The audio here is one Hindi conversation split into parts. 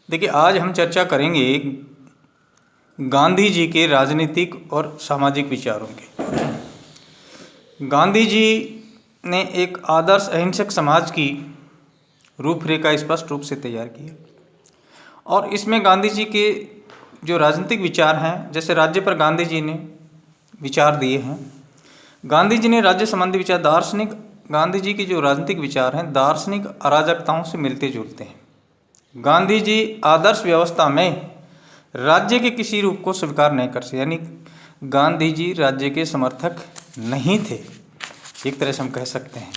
देखिए, आज हम चर्चा करेंगे गांधी जी के राजनीतिक और सामाजिक विचारों की। गांधी जी ने एक आदर्श अहिंसक समाज की रूपरेखा स्पष्ट रूप से तैयार की है और इसमें गांधी जी के जो राजनीतिक विचार हैं, जैसे राज्य पर गांधी जी ने विचार दिए हैं। गांधी जी ने राज्य संबंधी विचार गांधी जी के जो राजनीतिक विचार हैं दार्शनिक अराजकताओं से मिलते जुलते हैं। गांधी जी आदर्श व्यवस्था में राज्य के किसी रूप को स्वीकार नहीं कर सकते, यानी गांधी जी राज्य के समर्थक नहीं थे, एक तरह से हम कह सकते हैं।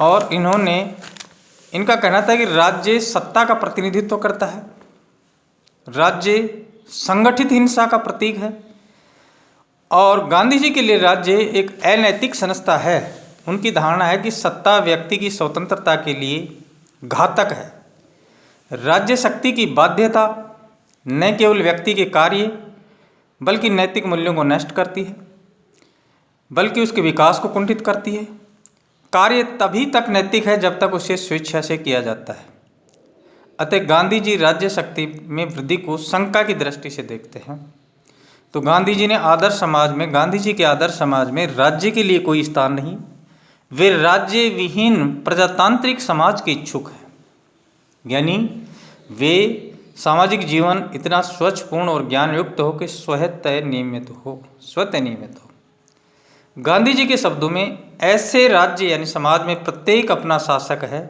और इनका कहना था कि राज्य सत्ता का प्रतिनिधित्व करता है, राज्य संगठित हिंसा का प्रतीक है और गांधी जी के लिए राज्य एक अनैतिक संस्था है। उनकी धारणा है कि सत्ता व्यक्ति की स्वतंत्रता के लिए घातक है। राज्य शक्ति की बाध्यता न केवल व्यक्ति के कार्य बल्कि नैतिक मूल्यों को नष्ट करती है, बल्कि उसके विकास को कुंठित करती है। कार्य तभी तक नैतिक है जब तक उसे स्वेच्छा से किया जाता है। अतः गांधी जी राज्य शक्ति में वृद्धि को शंका की दृष्टि से देखते हैं। तो गांधी जी के आदर्श समाज में राज्य के लिए कोई स्थान नहीं। वे राज्य विहीन प्रजातांत्रिक समाज के इच्छुक हैं, यानी वे सामाजिक जीवन इतना स्वच्छ, पूर्ण और ज्ञान युक्त हो कि स्वतः नियमित हो। गांधी जी के शब्दों में ऐसे राज्य यानी समाज में प्रत्येक अपना शासक है।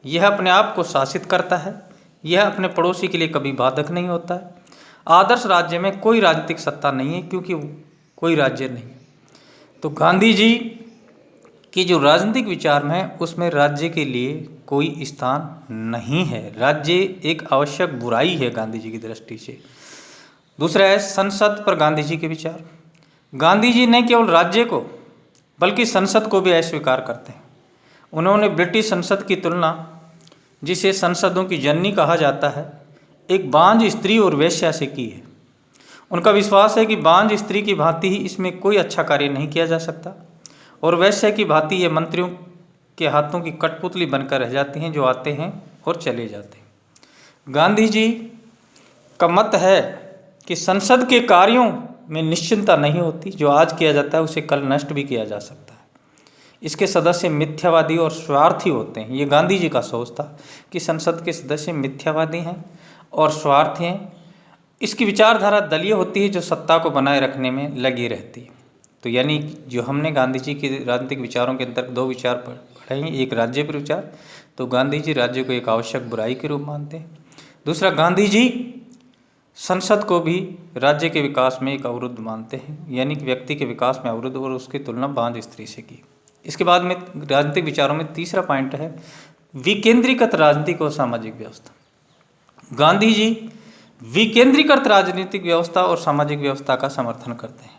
यह अपने आप को शासित करता है, यह अपने पड़ोसी के लिए कभी बाधक नहीं होता है। आदर्श राज्य में कोई राजनीतिक सत्ता नहीं है क्योंकि कोई राज्य नहीं। तो गांधी जी की जो राजनीतिक विचार में है उसमें राज्य के लिए कोई स्थान नहीं है। राज्य एक आवश्यक बुराई है गांधी जी की दृष्टि से। दूसरा है संसद पर गांधी जी के विचार। गांधी जी न केवल राज्य को बल्कि संसद को भी अस्वीकार करते हैं। उन्होंने ब्रिटिश संसद की तुलना, जिसे संसदों की जननी कहा जाता है, एक बांझ स्त्री और वेश्या से की है। उनका विश्वास है कि बांझ स्त्री की भांति ही इसमें कोई अच्छा कार्य नहीं किया जा सकता और वेश्या की भांति ये मंत्रियों के हाथों की कठपुतली बनकर रह जाती हैं, जो आते हैं और चले जाते हैं। गांधी जी का मत है कि संसद के कार्यों में निश्चिंतता नहीं होती। जो आज किया जाता है उसे कल नष्ट भी किया जा सकता है। इसके सदस्य मिथ्यावादी और स्वार्थी होते हैं। ये गांधी जी का सोच था कि संसद के सदस्य मिथ्यावादी हैं और स्वार्थी हैं। इसकी विचारधारा दलीय होती है, जो सत्ता को बनाए रखने में लगी रहती है। तो यानी जो हमने गांधी जी के राजनीतिक विचारों के अंतर्गत दो विचार पढ़े हैं, एक राज्य पर विचार, तो गांधी जी राज्य को एक आवश्यक बुराई के रूप मानते हैं। दूसरा, गांधी जी संसद को भी राज्य के विकास में एक अवरुद्ध मानते हैं, यानी कि व्यक्ति के विकास में अवरुद्ध, और उसकी तुलना बांझ स्त्री से की। इसके बाद में राजनीतिक विचारों में तीसरा पॉइंट है विकेंद्रीकृत राजनीतिक और सामाजिक व्यवस्था। गांधी जी विकेंद्रीकृत राजनीतिक व्यवस्था और सामाजिक व्यवस्था का समर्थन करते हैं,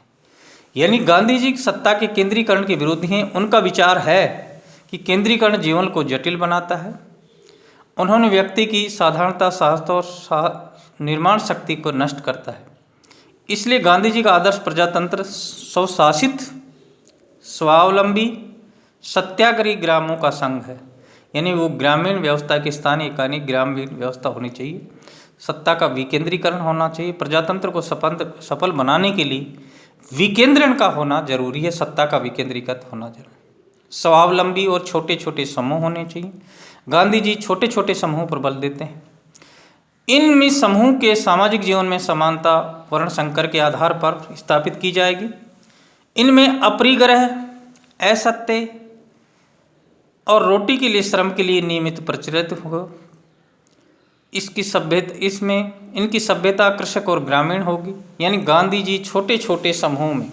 यानी गांधी जी सत्ता के केंद्रीकरण के विरुद्ध हैं। उनका विचार है कि केंद्रीकरण जीवन को जटिल बनाता है। उन्होंने व्यक्ति की साधारणता, साहस और निर्माण शक्ति को नष्ट करता है। इसलिए गांधी जी का आदर्श प्रजातंत्र, स्वशासित, स्वावलंबी, सत्याग्रही ग्रामों का संघ है, यानी वो ग्रामीण व्यवस्था की स्थानीय इकाई ग्रामीण व्यवस्था होनी चाहिए। सत्ता का विकेंद्रीकरण होना चाहिए। प्रजातंत्र को सफल बनाने के लिए विकेंद्रण का होना जरूरी है, सत्ता का विकेंद्रीकृत होना जरूरी। स्वावलंबी और छोटे छोटे समूह होने चाहिए। गांधी जी छोटे छोटे समूहों पर बल देते हैं। इनमें समूह के सामाजिक जीवन में समानता वर्ण संकर के आधार पर स्थापित की जाएगी। इनमें अपरिग्रह, असत्य और रोटी के लिए श्रम के लिए नियमित प्रचलित हो। इनकी सभ्यता कृषक और ग्रामीण होगी, यानी गांधी जी छोटे छोटे समूहों में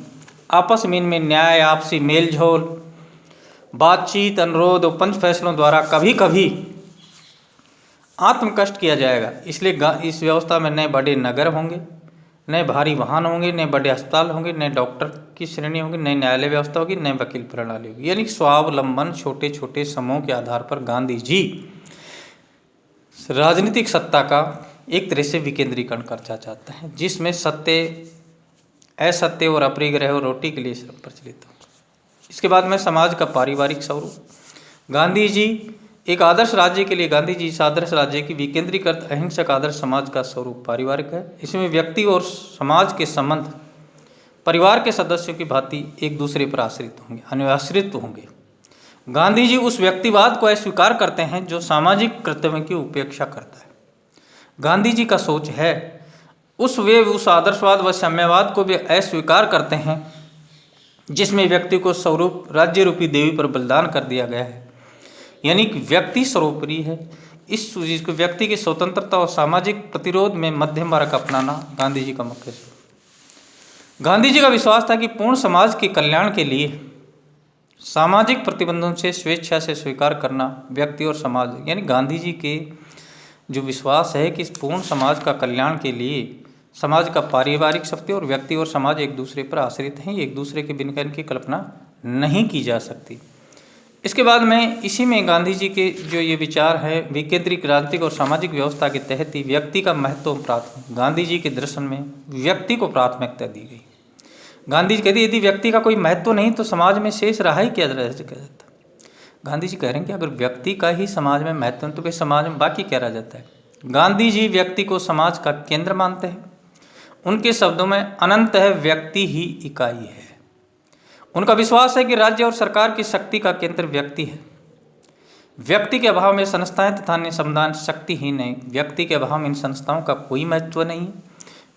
आपस में इनमें न्याय, आपसी मेलझोल, बातचीत, अनुरोध और पंच फैसलों द्वारा कभी कभी आत्मकष्ट किया जाएगा। इसलिए इस व्यवस्था में नए बड़े नगर होंगे, नए भारी वाहन होंगे, नए बड़े अस्पताल होंगे, नए डॉक्टर की श्रेणी होगी, नई न्यायालय व्यवस्था होगी, नई वकील प्रणाली होगी। यानी स्वावलंबन छोटे छोटे समूह के आधार पर गांधी जी राजनीतिक सत्ता का एक तरह से विकेंद्रीकरण करना चाहते हैं, जिसमें सत्य, असत्य और अपरिग्रह और रोटी के लिए श्रम प्रचलित हो। इसके बाद में समाज का पारिवारिक स्वरूप। गांधी जी एक आदर्श राज्य के लिए गांधी जी इस आदर्श राज्य की विकेंद्रीकृत अहिंसक आदर्श समाज का स्वरूप पारिवारिक है। इसमें व्यक्ति और समाज के संबंध परिवार के सदस्यों की भांति एक दूसरे पर आश्रित होंगे, अन्याश्रित होंगे। गांधी जी उस व्यक्तिवाद को अस्वीकार करते हैं जो सामाजिक कर्तव्य की उपेक्षा करता है। गांधी जी का सोच है उस आदर्शवाद व साम्यवाद को भी अस्वीकार करते हैं जिसमें व्यक्ति को स्वरूप राज्य रूपी देवी पर बलिदान कर दिया गया है, यानी कि व्यक्ति सर्वोपरि है। इस चीज को व्यक्ति की स्वतंत्रता और सामाजिक प्रतिरोध में मध्यम मार्ग अपनाना गांधी जी का मुख्य है। गांधी जी का विश्वास था कि पूर्ण समाज के कल्याण के लिए सामाजिक प्रतिबंधों से स्वेच्छा से स्वीकार करना व्यक्ति और समाज, यानी गांधी जी के जो विश्वास है कि पूर्ण समाज का कल्याण के लिए समाज का पारिवारिक शक्ति और व्यक्ति और समाज एक दूसरे पर आश्रित हैं, एक दूसरे के बिना इनकी कल्पना नहीं की जा सकती। इसके बाद में इसी में गांधी जी के जो ये विचार है विकेंद्रित राजनीतिक और सामाजिक व्यवस्था के तहत ही व्यक्ति का महत्व गांधी जी के दर्शन में व्यक्ति को प्राथमिकता दी गई। गांधी जी कहते यदि व्यक्ति का कोई महत्व नहीं तो समाज में शेष रहा ही क्या रह जाता। गांधी जी कह रहे हैं कि अगर व्यक्ति का ही समाज में महत्व तो फिर समाज में बाकी क्या रह जाता है। गांधी जी व्यक्ति को समाज का केंद्र मानते हैं। उनके शब्दों में अनंत है व्यक्ति ही इकाई है। उनका विश्वास है कि राज्य और सरकार की शक्ति का केंद्र व्यक्ति है। व्यक्ति के अभाव में संस्थाएं तथा अन्य समुदाय शक्तिहीन है। व्यक्ति के अभाव में इन संस्थाओं का कोई महत्व नहीं है।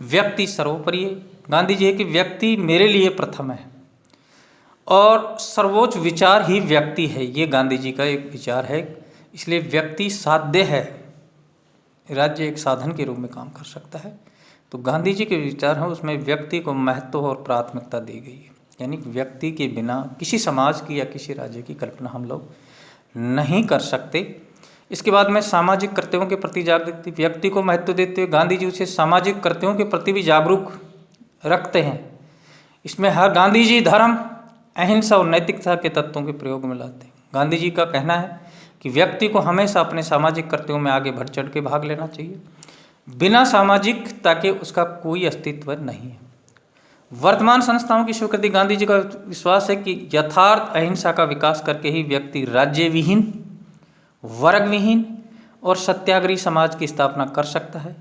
व्यक्ति सर्वोपरि है। गांधी जी है कि व्यक्ति मेरे लिए प्रथम है और सर्वोच्च विचार ही व्यक्ति है। ये गांधी जी का एक विचार है। इसलिए व्यक्ति साध्य है, राज्य एक साधन के रूप में काम कर सकता है। तो गांधी जी के विचार हैं उसमें व्यक्ति को महत्व और प्राथमिकता दी गई है, यानी व्यक्ति के बिना किसी समाज की या किसी राज्य की कल्पना हम लोग नहीं कर सकते। इसके बाद में सामाजिक कर्तव्यों के प्रति जागृति, व्यक्ति को महत्व देते हुए गांधी जी उसे सामाजिक कर्तव्यों के प्रति भी जागरूक रखते हैं। इसमें हर गांधी जी धर्म, अहिंसा और नैतिकता के तत्वों के प्रयोग में लाते हैं। गांधी जी का कहना है कि व्यक्ति को हमेशा अपने सामाजिक कर्तव्यों में आगे बढ़ चढ़ के भाग लेना चाहिए। बिना सामाजिकता के उसका कोई अस्तित्व नहीं है। वर्तमान संस्थाओं की स्वीकृति, गांधी जी का विश्वास है कि यथार्थ अहिंसा का विकास करके ही व्यक्ति राज्य विहीन, वर्ग विहीन और सत्याग्रही समाज की स्थापना कर सकता है,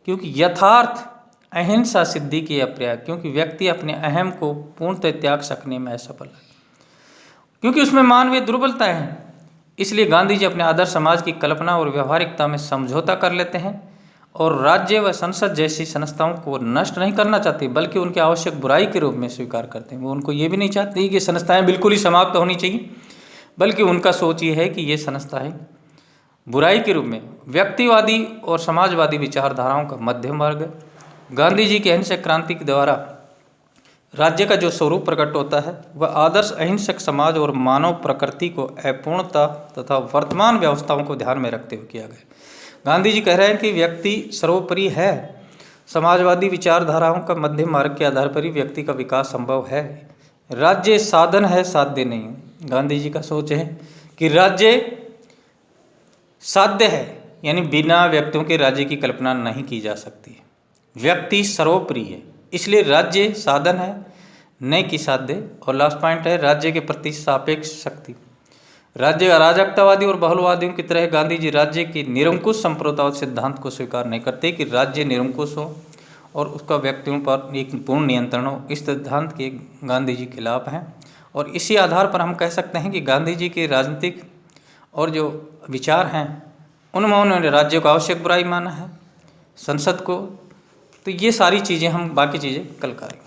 क्योंकि यथार्थ अहिंसा सिद्धि की अपर्याय, क्योंकि व्यक्ति अपने अहम को पूर्णतः त्याग सकने में असफल है, क्योंकि उसमें मानवीय दुर्बलता है। इसलिए गांधी जी अपने आदर्श समाज की कल्पना और व्यवहारिकता में समझौता कर लेते हैं और राज्य व संसद जैसी संस्थाओं को नष्ट नहीं करना चाहते, बल्कि उनके आवश्यक बुराई के रूप में स्वीकार करते हैं। वो उनको ये भी नहीं चाहते कि संस्थाएं बिल्कुल ही समाप्त होनी चाहिए, बल्कि उनका सोच ये है कि ये संस्थाएं बुराई के रूप में व्यक्तिवादी और समाजवादी विचारधाराओं का मध्यम मार्ग है। गांधी जी की अहिंसक क्रांति के द्वारा राज्य का जो स्वरूप प्रकट होता है वह आदर्श अहिंसक समाज और मानव प्रकृति को अपूर्णता तथा वर्तमान व्यवस्थाओं को ध्यान में रखते हुए किया गया। गांधी जी कह रहे हैं कि व्यक्ति सर्वोपरि है। समाजवादी विचारधाराओं का मध्यम मार्ग के आधार पर ही व्यक्ति का विकास संभव है। राज्य साधन है, साध्य नहीं। गांधी जी का सोच है कि राज्य साध्य है, यानी बिना व्यक्तियों के राज्य की कल्पना नहीं की जा सकती। व्यक्ति सर्वोपरि है, इसलिए राज्य साधन है, न कि साध्य। और लास्ट पॉइंट है राज्य के प्रति सापेक्ष शक्ति। राज्य अराजकतावादी और बहुलवादियों की तरह गांधी जी राज्य की निरंकुश संप्रदाय सिद्धांत को स्वीकार नहीं करते कि राज्य निरंकुश हो और उसका व्यक्तियों पर एक पूर्ण नियंत्रण हो। इस सिद्धांत के गांधी जी खिलाफ हैं और इसी आधार पर हम कह सकते हैं कि गांधी जी के राजनीतिक और जो विचार हैं उनमें उन्होंने राज्य को आवश्यक बुराई माना है, संसद को। तो ये सारी चीज़ें हम बाकी चीज़ें कल करेंगे।